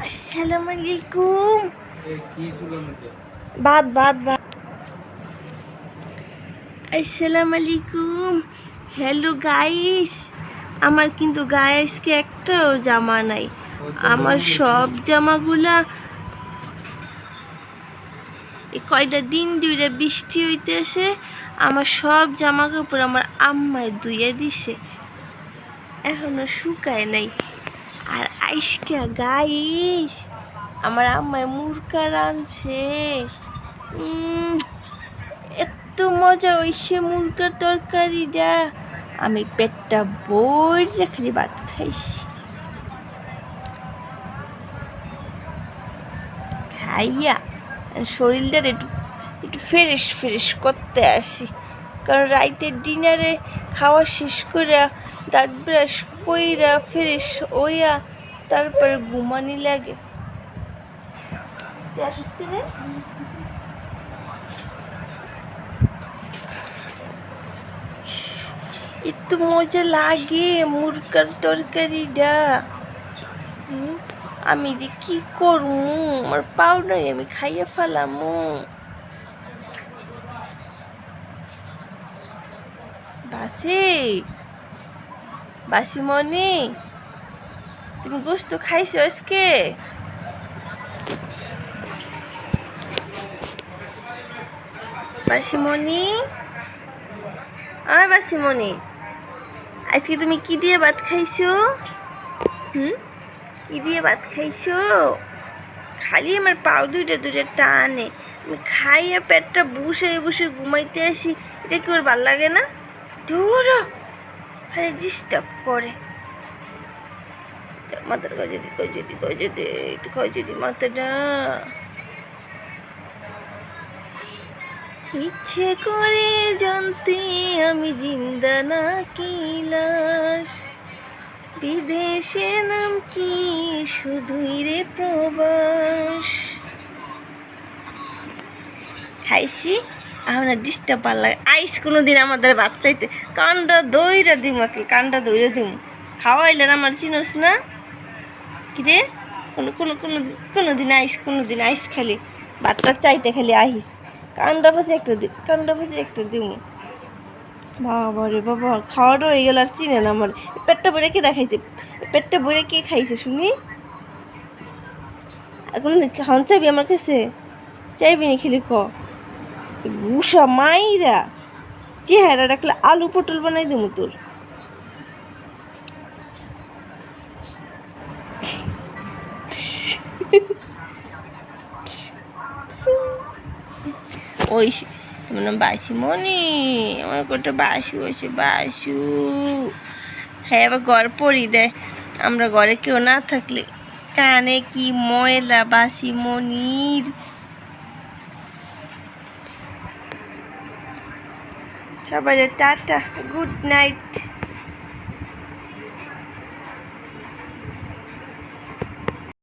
আসসালামু আলাইকুম। বাদ বাদ বাদ। আসসালামু আলাইকুম। হ্যালো গাইস, আমার কিন্তু গাইসকে একটাও জামা নাই। আমার সব জামাগুলা কয়টা দিন ধরে বৃষ্টি হইতেছে, আমার সব জামা কাপড় আমার আম্মায় ধুইয়া দিছে, এখনো শুকায় নাই। আর আইসকা গাইস, আমার আম্মায় মুরকা রাঁধছে। এত মজা হইছে মুরকার তরকারিটা, আমি পেটটা বইরা খালি ভাত খাইছি। খাইয়া শরীরটা একটু একটু ফ্রেশ ফ্রেশ করতে আসি, কারণ রাইতের ডিনারে খাওয়া শেষ করে দাঁত ব্রাশ কইরা ফ্রেশ হইয়া তারপরে ঘুমানি লাগে। এত মজা লাগে মুরকার তরকারিটা। আমি যে কি করবো, আমার পাউডার আমি খাইয়া ফেলামু। বাসিমণি, তুমি গোস্ত খাইছো আজকে? বাসিমণি, আর বাসিমণি, আজকে তুমি কি দিয়ে ভাত খাইছো? কি দিয়ে ভাত খাইছো? খালি আমার পাও দুইটা দুইটা টানে, আমি খাই আর পেটটা বসে বসে ঘুমাইতে আসি। এটা কি ওর ভাল লাগে না? ধুর, খালি ডিস্টার্ব করে। মাথার কই যদি মাথাটা। ইচ্ছে করে জানতে আমি জিন্দা না কি লাশ, বিদেশে নাম কি শুধুই রে প্রবাস। খাইছি, এখন আর ডিস্টার্ব ভাল লাগে। আইস কোনোদিন আমাদের বাচ্চাইতে কানটা দইরা দিম, কানটা দইরা দিম। খাওয়াইলে আমার চিনোস না কিরে? কোনোদিন আইস খালি বাচ্চা চাইতে খালি আইস, কানটা পাশে একটা দিম। বাবা রে বাবা, খাওয়াটা হয়ে গেল আর চিনে না আমার। পেটটা ভরে কে দেখাইছে? পেটটা ভরে কে খাইছে শুনি? এখন খাওয়ান চাইবি আমার কাছে? চাইবি নি? খেলি ক ভূষা মাইরা চেহারা রাখলে আলু পটল বানাই দেবো তোর। ওই তোমার নাম বাসিমণি? আমার কোটা বাসু হয়েছে, বাসু। হ্যাঁ, আবার ঘর পরি দেয়, আমরা ঘরে কেউ না থাকলে। কানে কি ময়লা বাসিমণির। সবাই টাটা, গুড নাইট।